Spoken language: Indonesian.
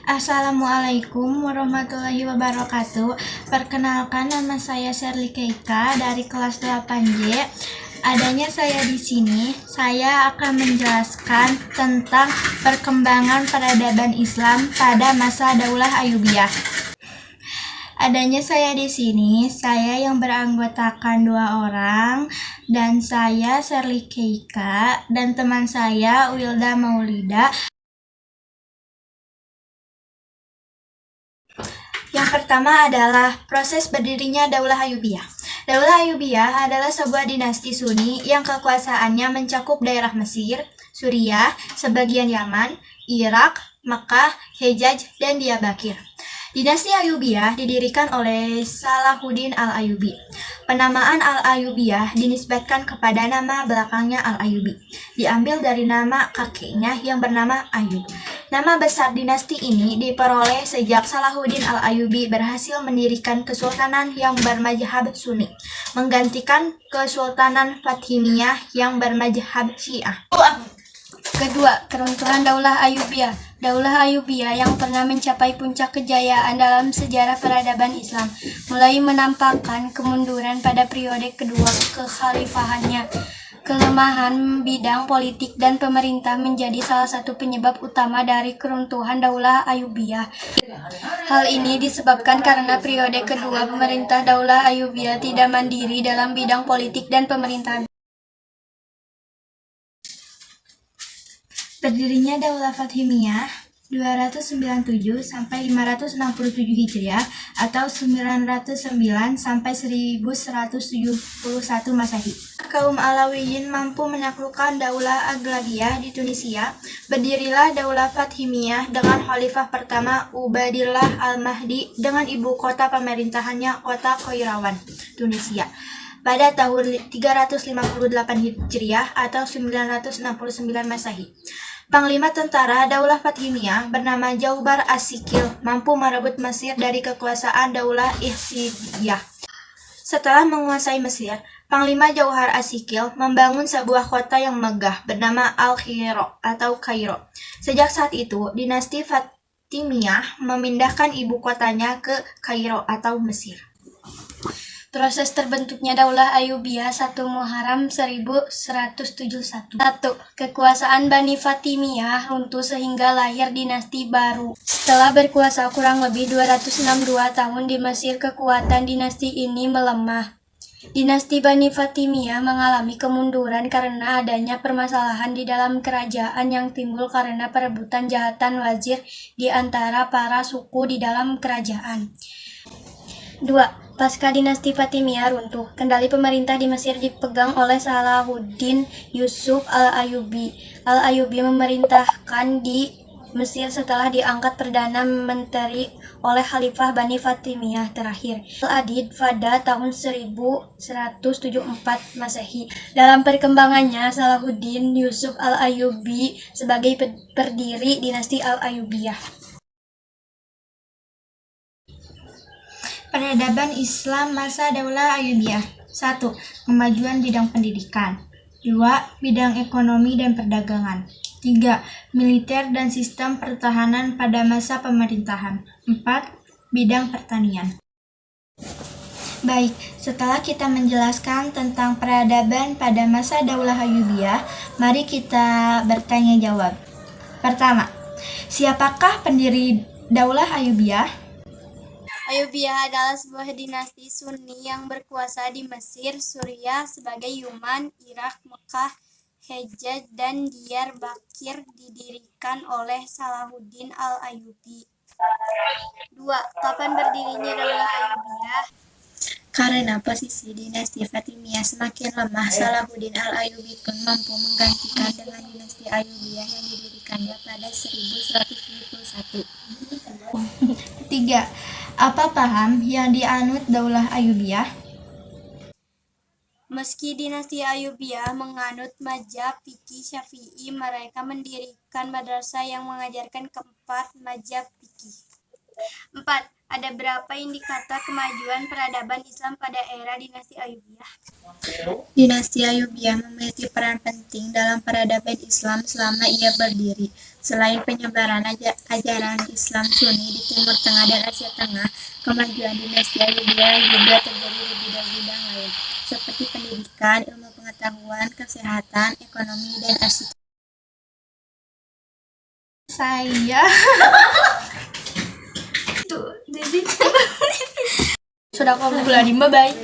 Assalamualaikum warahmatullahi wabarakatuh. Perkenalkan, nama saya Sherly Keika dari kelas 8J. Adanya saya di sini, saya akan menjelaskan tentang perkembangan peradaban Islam pada masa Daulah Ayyubiyah. Adanya saya di sini, saya yang beranggotakan 2 orang, dan saya Sherly Keika dan teman saya Wilda Maulida. Yang pertama adalah proses berdirinya Daulah Ayyubiyah. Daulah Ayyubiyah adalah sebuah dinasti Sunni yang kekuasaannya mencakup daerah Mesir, Suriah, sebagian Yaman, Irak, Makkah, Hejaz, dan Diyarbakir. Dinasti Ayyubiyah didirikan oleh Salahuddin Al-Ayyubi. Penamaan Al-Ayyubiyah dinisbatkan kepada nama belakangnya Al-Ayyubi, diambil dari nama kakeknya yang bernama Ayyub. Nama besar dinasti ini diperoleh sejak Salahuddin Al-Ayyubi berhasil mendirikan kesultanan yang bermadzhab Sunni, menggantikan Kesultanan Fatimiyah yang bermadzhab Syiah. Kedua, keruntuhan Daulah Ayyubiyah. Daulah Ayyubiyah yang pernah mencapai puncak kejayaan dalam sejarah peradaban Islam, mulai menampakkan kemunduran pada periode kedua kekhalifahannya. Kelemahan bidang politik dan pemerintah menjadi salah satu penyebab utama dari keruntuhan Daulah Ayyubiyah. Hal ini disebabkan karena periode kedua pemerintah Daulah Ayyubiyah tidak mandiri dalam bidang politik dan pemerintahan. Berdirinya Daulah Fatimiyah 297 sampai 567 Hijriah atau 909 sampai 1171 Masehi. Kaum Alawiyin mampu menaklukkan Daulah Aghlabiyah di Tunisia. Berdirilah Daulah Fatimiyah dengan Khalifah pertama Ubaidillah Al-Mahdi dengan ibu kota pemerintahannya kota Qairawan, Tunisia, pada tahun 358 Hijriah atau 969 Masehi. Panglima tentara Daulah Fatimiyah bernama Jaubar As-Sikil mampu merebut Mesir dari kekuasaan Daulah Ihsidiyah. Setelah menguasai Mesir, Panglima Jauhar As-Sikil membangun sebuah kota yang megah bernama Al-Khiro atau Kairo. Sejak saat itu, dinasti Fatimiyah memindahkan ibu kotanya ke Kairo atau Mesir. Proses terbentuknya Daulah Ayyubiyah 1 Muharram 1171. 1. Kekuasaan Bani Fatimiyah runtuh sehingga lahir dinasti baru. Setelah berkuasa kurang lebih 262 tahun di Mesir, kekuatan dinasti ini melemah. Dinasti Bani Fatimiyah mengalami kemunduran karena adanya permasalahan di dalam kerajaan yang timbul karena perebutan jahatan wazir di antara para suku di dalam kerajaan. 2. Pasca dinasti Fatimiyah runtuh, kendali pemerintah di Mesir dipegang oleh Salahuddin Yusuf Al-Ayyubi. Al-Ayyubi memerintahkan di Mesir setelah diangkat Perdana Menteri oleh Khalifah Bani Fatimiyah terakhir, Al-Adid, pada tahun 1174 Masehi. Dalam perkembangannya, Salahuddin Yusuf Al-Ayyubi sebagai pendiri dinasti Al-Ayyubiyah. Peradaban Islam masa Daulah Ayyubiyah. 1. Kemajuan bidang pendidikan. 2. Bidang ekonomi dan perdagangan. 3. Militer dan sistem pertahanan pada masa pemerintahan. 4. Bidang pertanian. Baik, setelah kita menjelaskan tentang peradaban pada masa Daulah Ayyubiyah, mari kita bertanya jawab. Pertama, siapakah pendiri Daulah Ayyubiyah? Ayyubiyah adalah sebuah dinasti Sunni yang berkuasa di Mesir, Suriah, sebagai Yaman, Irak, Makkah, Hejaz, dan Diyarbakir, didirikan oleh Salahuddin Al-Ayyubi. 2. Kapan berdirinya Daulah Ayyubiyah? Karena posisi dinasti Fatimiyah semakin lemah, Salahuddin Al-Ayyubi pun mampu menggantikan dengan dinasti Ayyubiyah yang didirikannya pada 1171. 3. Apa paham yang dianut Daulah Ayyubiyah? Meski dinasti Ayyubiyah menganut mazhab fikih Syafi'i, mereka mendirikan madrasah yang mengajarkan keempat mazhab fikih. 4. Ada berapa indikator kemajuan peradaban Islam pada era dinasti Ayyubiyah? Dinasti Ayyubiyah memiliki peran penting dalam peradaban Islam selama ia berdiri. Selain penyebaran ajaran Islam Sunni di Timur Tengah dan Asia Tengah, kemajuan dinasti Ayyubiyah juga terjadi di bidang-bidang lain, seperti pendidikan, ilmu pengetahuan, kesehatan, ekonomi, dan arsitektur. Saya tuh jadi Sodaqallahul adzim, bye-bye.